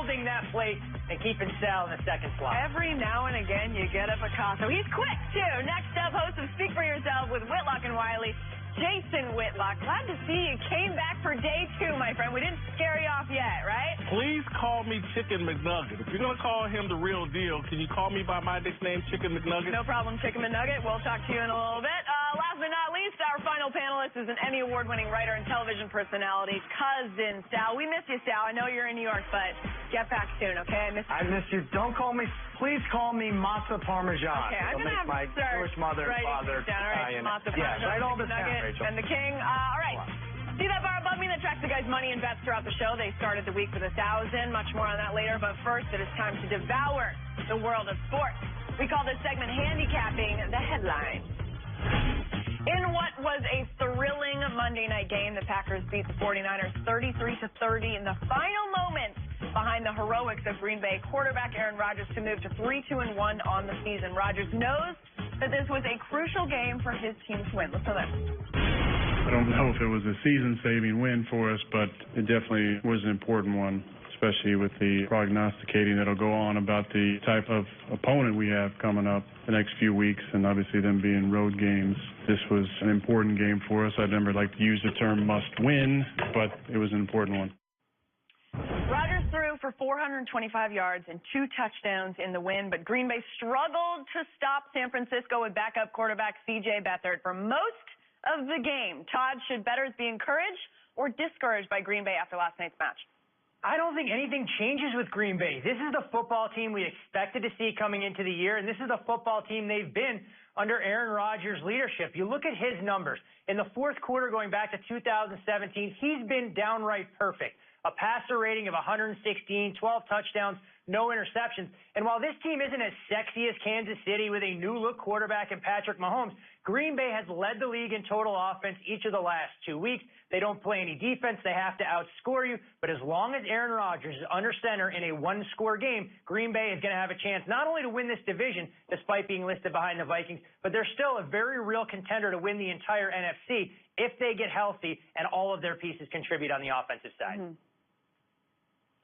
holding that plate and keeping Sal in the second slot. Every now and again, you get a Picasso. He's quick, too. Next up, host of Speak for Yourself with Whitlock and Wiley, Jason Whitlock. Glad to see you came back for day 2, my friend. We didn't scare you off yet, right? Please call me Chicken McNugget. If you're going to call him the real deal, can you call me by my nickname, Chicken McNugget? No problem, Chicken McNugget. We'll talk to you in a little bit. Last but not least, our final panelist is an Emmy Award-winning writer and television personality, Cousin Sal. We miss you, Sal. I know you're in New York, but get back soon, okay? I miss you. Don't call me. Please call me Mozza Parmesan. Okay, I'm going to have my to start Jewish mother and father Italian. Mozza Parmesan, right all the time, Nugget, Rachel. and the King. All right. See that bar above me that tracks the guys' money and bets throughout the show? They started the week with 1,000. Much more on that later. But first, it is time to devour the world of sports. We call this segment Handicapping the Headlines. In what was a thrilling Monday night game, the Packers beat the 49ers 33-30 in the final moments behind the heroics of Green Bay quarterback Aaron Rodgers to move to 3-2-1 on the season. Rodgers knows that this was a crucial game for his team to win. Listen to this. I don't know if it was a season-saving win for us, but it definitely was an important one, especially with the prognosticating that'll go on about the type of opponent we have coming up the next few weeks, and obviously them being road games. This was an important game for us. I'd never like to use the term must win, but it was an important one. Rodgers threw for 425 yards and 2 touchdowns in the win, but Green Bay struggled to stop San Francisco with backup quarterback C.J. Beathard for most of the game. Todd, should bettors be encouraged or discouraged by Green Bay after last night's match? I don't think anything changes with Green Bay. This is the football team we expected to see coming into the year, and this is the football team they've been under Aaron Rodgers' leadership. You look at his numbers. In the fourth quarter going back to 2017, he's been downright perfect. A passer rating of 116, 12 touchdowns, no interceptions. And while this team isn't as sexy as Kansas City with a new-look quarterback in Patrick Mahomes, Green Bay has led the league in total offense each of the last 2 weeks. They don't play any defense. They have to outscore you. But as long as Aaron Rodgers is under center in a one-score game, Green Bay is going to have a chance not only to win this division, despite being listed behind the Vikings, but they're still a very real contender to win the entire NFC if they get healthy and all of their pieces contribute on the offensive side. Mm-hmm.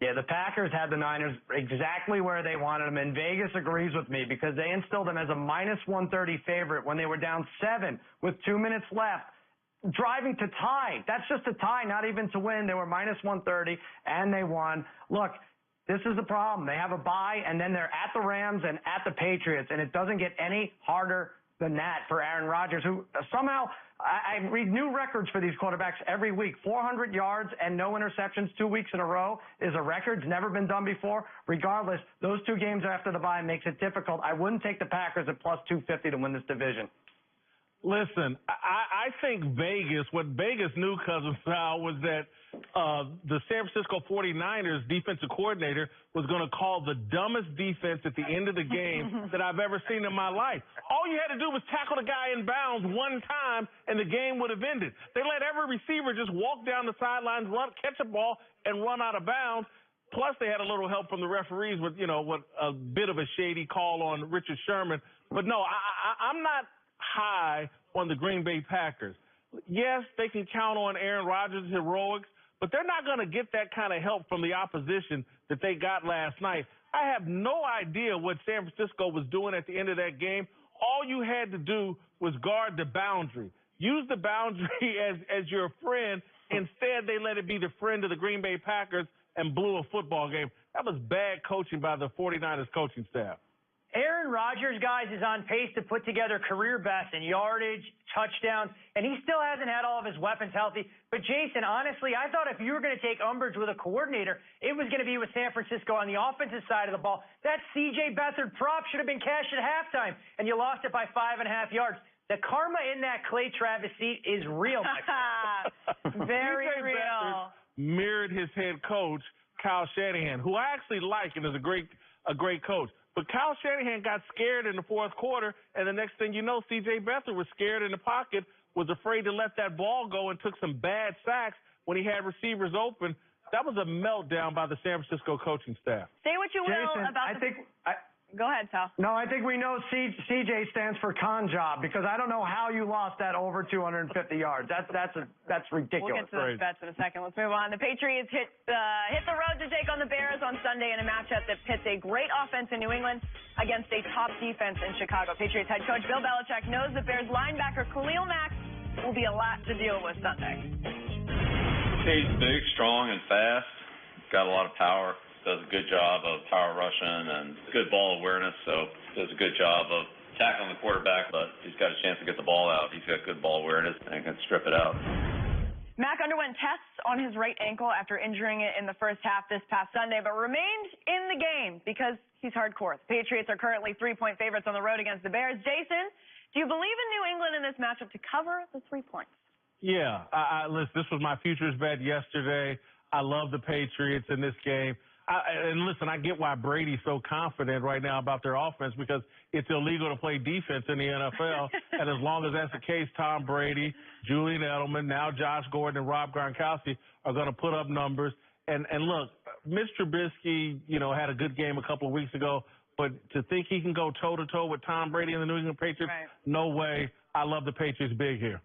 Yeah, the Packers had the Niners exactly where they wanted them, and Vegas agrees with me because they instilled them as a minus 130 favorite when they were down 7 with 2 minutes left, driving to tie. That's just a tie, not even to win. They were minus 130, and they won. Look, this is the problem. They have a bye, and then they're at the Rams and at the Patriots, and it doesn't get any harder than that for Aaron Rodgers, who somehow I read new records for these quarterbacks every week. 400 yards and no interceptions 2 weeks in a row is a record. It's never been done before. Regardless, those 2 games after the bye makes it difficult. I wouldn't take the Packers at plus 250 to win this division. Listen, I think Vegas, what Vegas knew, Cousin Sal, was that the San Francisco 49ers defensive coordinator was going to call the dumbest defense at the end of the game that I've ever seen in my life. All you had to do was tackle the guy in bounds one time, and the game would have ended. They let every receiver just walk down the sidelines, catch a ball, and run out of bounds. Plus, they had a little help from the referees with, a bit of a shady call on Richard Sherman. But no, I'm not high on the Green Bay Packers. Yes, they can count on Aaron Rodgers' heroics, but they're not going to get that kind of help from the opposition that they got last night. I have no idea what San Francisco was doing at the end of that game. All you had to do was guard the boundary. Use the boundary as your friend. Instead, they let it be the friend of the Green Bay Packers and blew a football game. That was bad coaching by the 49ers coaching staff. Aaron Rodgers, guys, is on pace to put together career best in yardage, touchdowns, and he still hasn't had all of his weapons healthy. But, Jason, honestly, I thought if you were going to take umbrage with a coordinator, it was going to be with San Francisco on the offensive side of the ball. That C.J. Beathard prop should have been cashed at halftime, and you lost it by 5.5 yards. The karma in that Clay Travis seat is real. Very real. Mirrored his head coach, Kyle Shanahan, who I actually like and is a great coach. But Kyle Shanahan got scared in the fourth quarter, and the next thing you know, C.J. Beathard was scared in the pocket, was afraid to let that ball go, and took some bad sacks when he had receivers open. That was a meltdown by the San Francisco coaching staff. Say what you will Jason, about Go ahead, Sal. No, I think we know CJ stands for con job because I don't know how you lost that over 250 yards. That's ridiculous. We'll get to those bets in a second. Let's move on. The Patriots hit the road to take on the Bears on on Sunday in a matchup that pits a great offense in New England against a top defense in Chicago. Patriots head coach Bill Belichick knows that Bears linebacker Khalil Mack will be a lot to deal with Sunday. He's big, strong, and fast. Got a lot of power. Does a good job of power rushing and good ball awareness. So does a good job of tackling the quarterback, but he's got a chance to get the ball out. He's got good ball awareness and can strip it out. Mack underwent tests on his right ankle after injuring it in the first half this past Sunday, but remained in the game because he's hardcore. The Patriots are currently 3-point favorites on the road against the Bears. Jason, do you believe in New England in this matchup to cover the 3 points? Yeah, listen, this was my futures bet yesterday. I love the Patriots in this game. And listen, I get why Brady's so confident right now about their offense because it's illegal to play defense in the NFL. And as long as that's the case, Tom Brady, Julian Edelman, now Josh Gordon, and Rob Gronkowski are going to put up numbers. And look, Mitch Trubisky, had a good game a couple of weeks ago, but to think he can go toe-to-toe with Tom Brady and the New England Patriots, right. No way. I love the Patriots big here.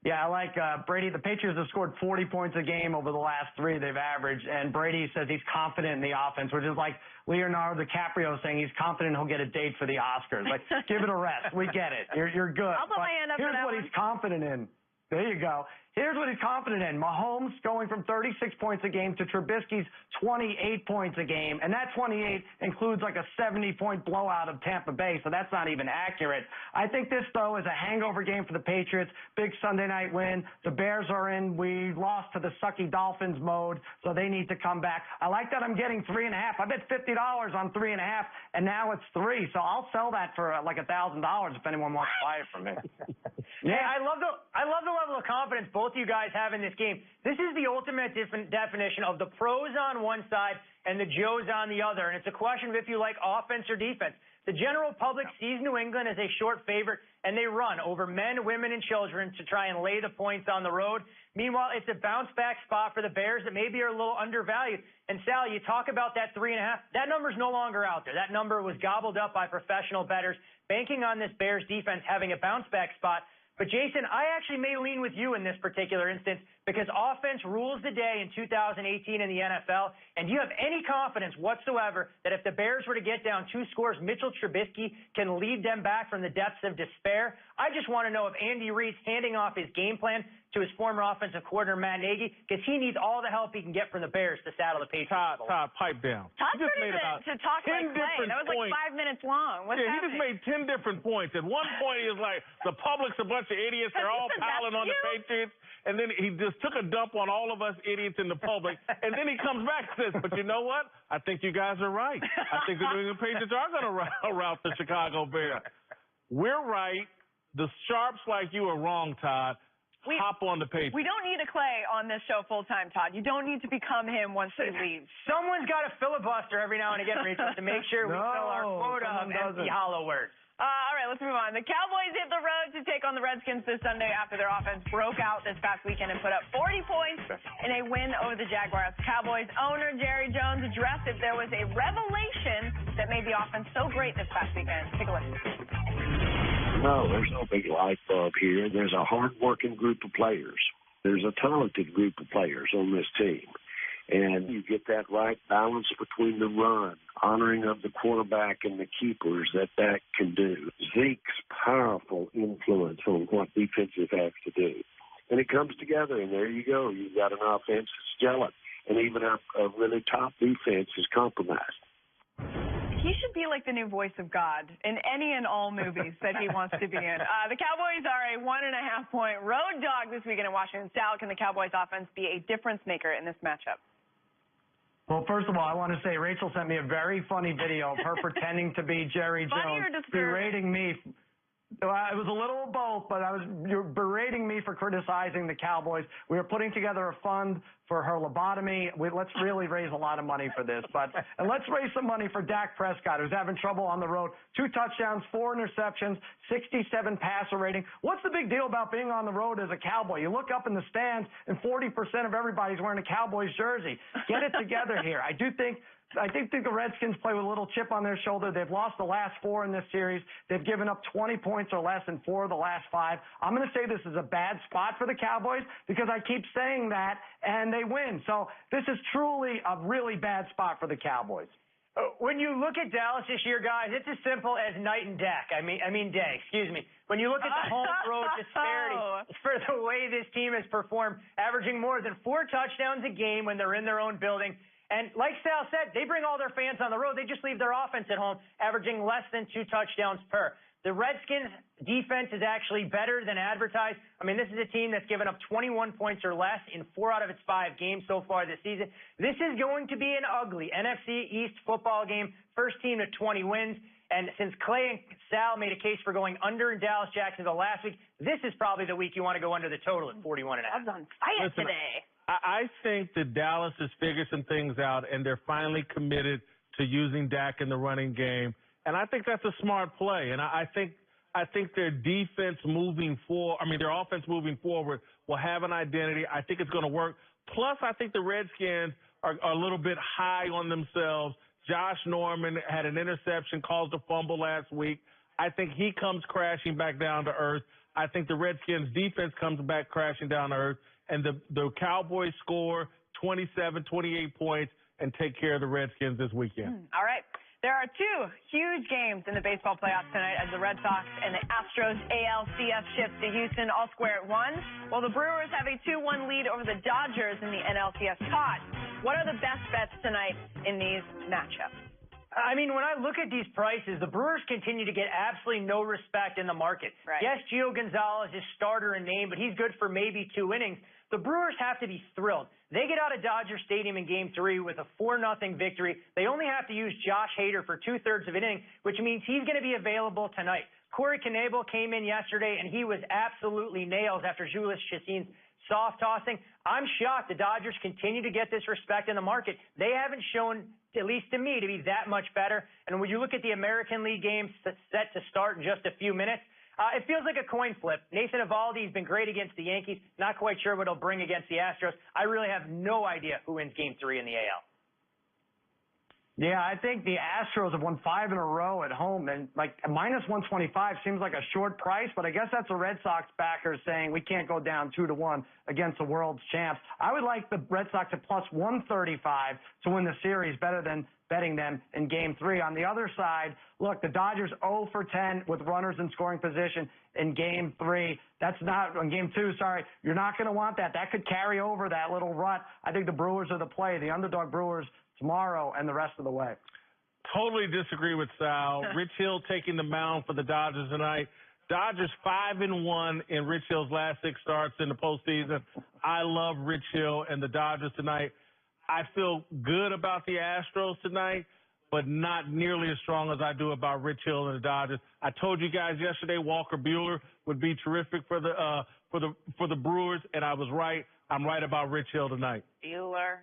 Yeah, I like Brady. The Patriots have scored 40 points a game over the last 3 they've averaged, and Brady says he's confident in the offense, which is like Leonardo DiCaprio saying he's confident he'll get a date for the Oscars. Like, give it a rest. We get it. You're good. I'll put my hand up for that. Here's what he's confident in. There you go. Here's what he's confident in. Mahomes going from 36 points a game to Trubisky's 28 points a game, and that 28 includes like a 70-point blowout of Tampa Bay, so that's not even accurate. I think this, though, is a hangover game for the Patriots. Big Sunday night win. The Bears are in. We lost to the sucky Dolphins mode, so they need to come back. I like that I'm getting 3.5. I bet $50 on 3.5, and now it's 3, so I'll sell that for like $1,000 if anyone wants to buy it from me. Yeah, I love the level of confidence both you guys have in this game. This is the ultimate definition of the pros on one side and the Joes on the other, and it's a question of if you like offense or defense. The general public sees New England as a short favorite, and they run over men, women, and children to try and lay the points on the road. Meanwhile, it's a bounce-back spot for the Bears that maybe are a little undervalued. And, Sal, you talk about that 3.5. That number's no longer out there. That number was gobbled up by professional bettors, banking on this Bears defense having a bounce-back spot. But, Jason, I actually may lean with you in this particular instance because offense rules the day in 2018 in the NFL. And do you have any confidence whatsoever that if the Bears were to get down 2 scores, Mitchell Trubisky can lead them back from the depths of despair? I just want to know if Andy Reid's handing off his game plan to his former offensive coordinator, Matt Nagy, because he needs all the help he can get from the Bears to saddle the Patriots. Todd, pipe down. Todd's ready to talk like Clay. That was like 5 minutes long. What's happening? He just made 10 different points. At one point, he was like, the public's a bunch of idiots. They're all piling on the Patriots. And then he just took a dump on all of us idiots in the public. And then he comes back and says, but you know what? I think you guys are right. I think the New England Patriots are going to rout the Chicago Bears. We're right. The sharps like you are wrong, Todd. Hop on the Patriots. We don't need a Clay on this show full-time, Todd. You don't need to become him once he leaves. Someone's got to filibuster every now and again, Rachel, to make sure we fill our quota of empty hollow words. All right, let's move on. The Cowboys hit the road to take on the Redskins this Sunday after their offense broke out this past weekend and put up 40 points in a win over the Jaguars. Cowboys owner Jerry Jones addressed if there was a revelation that made the offense so great this past weekend. Take a listen. No, there's no big light bulb here. There's a hard-working group of players. There's a talented group of players on this team. And you get that right balance between the run, honoring of the quarterback and the keepers that can do. Zeke's powerful influence on what defensive has to do. And it comes together, and there you go. You've got an offense that's gelling. And even a really top defense is compromised. He should be like the new voice of God in any and all movies that he wants to be in. The Cowboys are a 1.5-point road dog this weekend in Washington. Sal, can the Cowboys offense be a difference maker in this matchup? Well, first of all, I want to say Rachel sent me a very funny video of her pretending to be Jerry Jones, berating me. It was a little of both, but you're berating me for criticizing the Cowboys. We were putting together a fund for her lobotomy. Let's really raise a lot of money for this. And let's raise some money for Dak Prescott, who's having trouble on the road. 2 touchdowns, 4 interceptions, 67 passer rating. What's the big deal about being on the road as a Cowboy? You look up in the stands, and 40% of everybody's wearing a Cowboys jersey. Get it together here. I do think I think the Redskins play with a little chip on their shoulder. They've lost the last 4 in this series. They've given up 20 points or less in 4 of the last 5. I'm going to say this is a bad spot for the Cowboys because I keep saying that, and they win. So this is truly a really bad spot for the Cowboys. When you look at Dallas this year, guys, it's as simple as night and day. Excuse me. When you look at the home road disparity for the way this team has performed, averaging more than 4 touchdowns a game when they're in their own building. And like Sal said, they bring all their fans on the road. They just leave their offense at home, averaging less than 2 touchdowns per. The Redskins' defense is actually better than advertised. I mean, this is a team that's given up 21 points or less in 4 out of its 5 games so far this season. This is going to be an ugly NFC East football game. First team to 20 wins. And since Clay and Sal made a case for going under in Dallas-Jacksonville last week, this is probably the week you want to go under the total at 41.5. I was on fire today. I think that Dallas has figured some things out, and they're finally committed to using Dak in the running game. And I think that's a smart play. And I think their defense moving forward, their offense moving forward will have an identity. I think it's going to work. Plus, I think the Redskins are a little bit high on themselves. Josh Norman had an interception, caused a fumble last week. I think he comes crashing back down to earth. I think the Redskins defense comes back crashing down to earth. And the Cowboys score 27, 28 points and take care of the Redskins this weekend. All right. There are 2 huge games in the baseball playoffs tonight as the Red Sox and the Astros ALCS shifts to Houston all square at 1, while the Brewers have a 2-1 lead over the Dodgers in the NLCS pot. What are the best bets tonight in these matchups? When I look at these prices, the Brewers continue to get absolutely no respect in the market. Right. Yes, Gio Gonzalez is starter in name, but he's good for maybe 2 innings. The Brewers have to be thrilled. They get out of Dodger Stadium in Game 3 with a 4-0 victory. They only have to use Josh Hader for 2/3 of an inning, which means he's going to be available tonight. Corey Knebel came in yesterday, and he was absolutely nails after Julius Chassin's soft tossing. I'm shocked the Dodgers continue to get this respect in the market. They haven't shown, at least to me, to be that much better. And when you look at the American League games set to start in just a few minutes, it feels like a coin flip. Nathan Eovaldi has been great against the Yankees. Not quite sure what he'll bring against the Astros. I really have no idea who wins Game 3 in the AL. Yeah, I think the Astros have won 5 in a row at home, and minus 125 seems like a short price, but I guess that's a Red Sox backer saying we can't go down 2-1 against the world's champs. I would like the Red Sox at plus 135 to win the series, better than betting them in Game 3. On the other side, look, the Dodgers 0 for 10 with runners in scoring position in Game 3. That's not in Game 2. Sorry, you're not going to want that. That could carry over that little rut. I think the Brewers are the play. The underdog Brewers tomorrow and the rest of the way. Totally disagree with Sal. Rich Hill taking the mound for the Dodgers tonight. Dodgers 5-1 in Rich Hill's last 6 starts in the postseason. I love Rich Hill and the Dodgers tonight. I feel good about the Astros tonight, but not nearly as strong as I do about Rich Hill and the Dodgers. I told you guys yesterday Walker Buehler would be terrific for the Brewers, and I was right. I'm right about Rich Hill tonight. Buehler.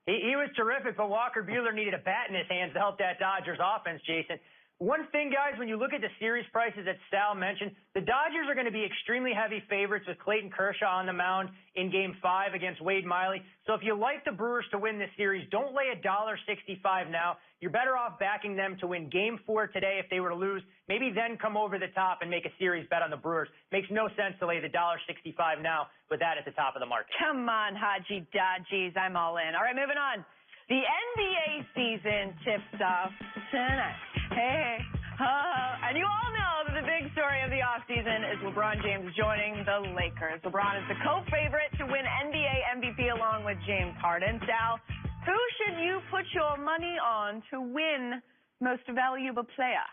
He was terrific, but Walker Buehler needed a bat in his hands to help that Dodgers offense, Jason. One thing, guys, when you look at the series prices that Sal mentioned, the Dodgers are going to be extremely heavy favorites with Clayton Kershaw on the mound in Game 5 against Wade Miley. So if you like the Brewers to win this series, don't lay $1.65 now. You're better off backing them to win Game 4 today if they were to lose. Maybe then come over the top and make a series bet on the Brewers. Makes no sense to lay the $1.65 now with that at the top of the market. Come on, Haji Dodgies. I'm all in. All right, moving on. The NBA season tips off tonight. Hey, and you all know that the big story of the offseason is LeBron James joining the Lakers. LeBron is the co-favorite to win NBA MVP along with James Harden. Sal, who should you put your money on to win Most Valuable Player?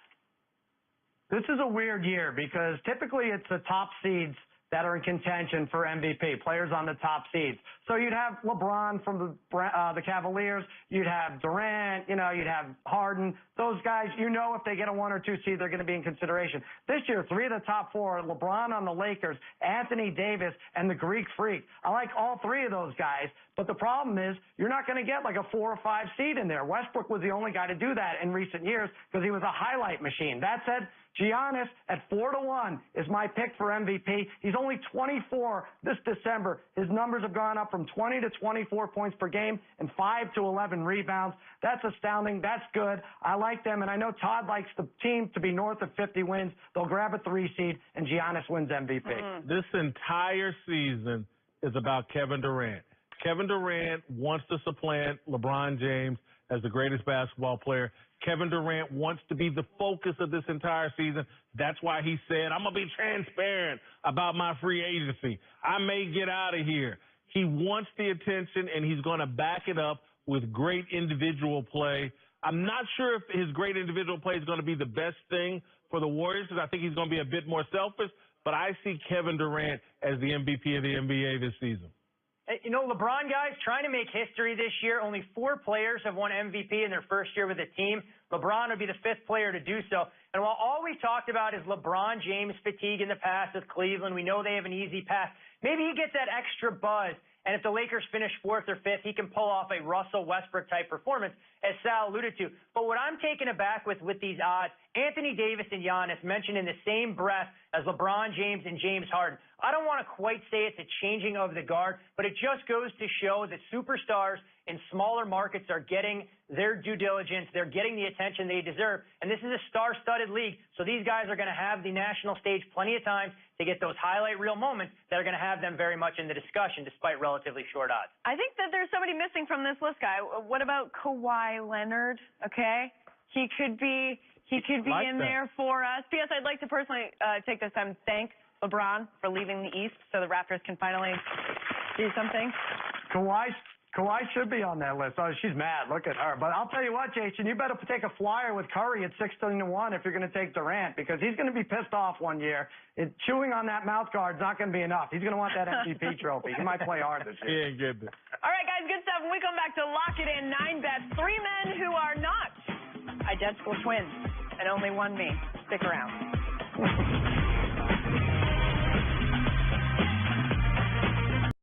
This is a weird year because typically it's the top seeds that are in contention for MVP, players on the top seeds. So you'd have LeBron from the Cavaliers, you'd have Durant, you'd have Harden. Those guys, if they get a 1 or 2 seed, they're going to be in consideration. This year, 3 of the top 4, LeBron on the Lakers, Anthony Davis, and the Greek Freak. I like all 3 of those guys, but the problem is you're not going to get like a 4 or 5 seed in there. Westbrook was the only guy to do that in recent years because he was a highlight machine. That said, Giannis at 4-1 is my pick for MVP. He's only 24 this December. His numbers have gone up from 20 to 24 points per game and 5 to 11 rebounds. That's astounding. That's good. I like them, and I know Todd likes the team to be north of 50 wins. They'll grab a 3 seed, and Giannis wins MVP. This entire season is about Kevin Durant. Kevin Durant wants to supplant LeBron James as the greatest basketball player. Kevin Durant wants to be the focus of this entire season. That's why he said, I'm going to be transparent about my free agency. I may get out of here. He wants the attention, and he's going to back it up with great individual play. I'm not sure if his great individual play is going to be the best thing for the Warriors, because I think he's going to be a bit more selfish, but I see Kevin Durant as the MVP of the NBA this season. You know, LeBron, guys, trying to make history this year. Only 4 players have won MVP in their first year with a team. LeBron would be the 5th player to do so. And while all we talked about is LeBron James fatigue in the past with Cleveland, we know they have an easy path. Maybe he gets that extra buzz. And if the Lakers finish 4th or 5th, he can pull off a Russell Westbrook-type performance, as Sal alluded to. But what I'm taken aback with these odds, Anthony Davis and Giannis mentioned in the same breath as LeBron James and James Harden. I don't want to quite say it's a changing of the guard, but it just goes to show that superstars in smaller markets are getting their due diligence. They're getting the attention they deserve. And this is a star-studded league, so these guys are going to have the national stage plenty of time to get those highlight reel moments that are going to have them very much in the discussion despite relatively short odds. I think that there's somebody missing from this list, guy. What about Kawhi Leonard? Okay, he could be in there for us. P.S. I'd like to personally take this time to thank LeBron for leaving the East so the Raptors can finally do something. Kawhi should be on that list. Oh, she's mad. Look at her. But I'll tell you what, Jason, you better take a flyer with Curry at 16-1 if you're going to take Durant, because he's going to be pissed off one year. Chewing on that mouth guard is not going to be enough. He's going to want that MVP trophy. He might play hard this year. He ain't getting it. All right, guys, good stuff. When we come back to Lock It In, 9 bets, 3 men who are not identical twins, and only 1 me. Stick around.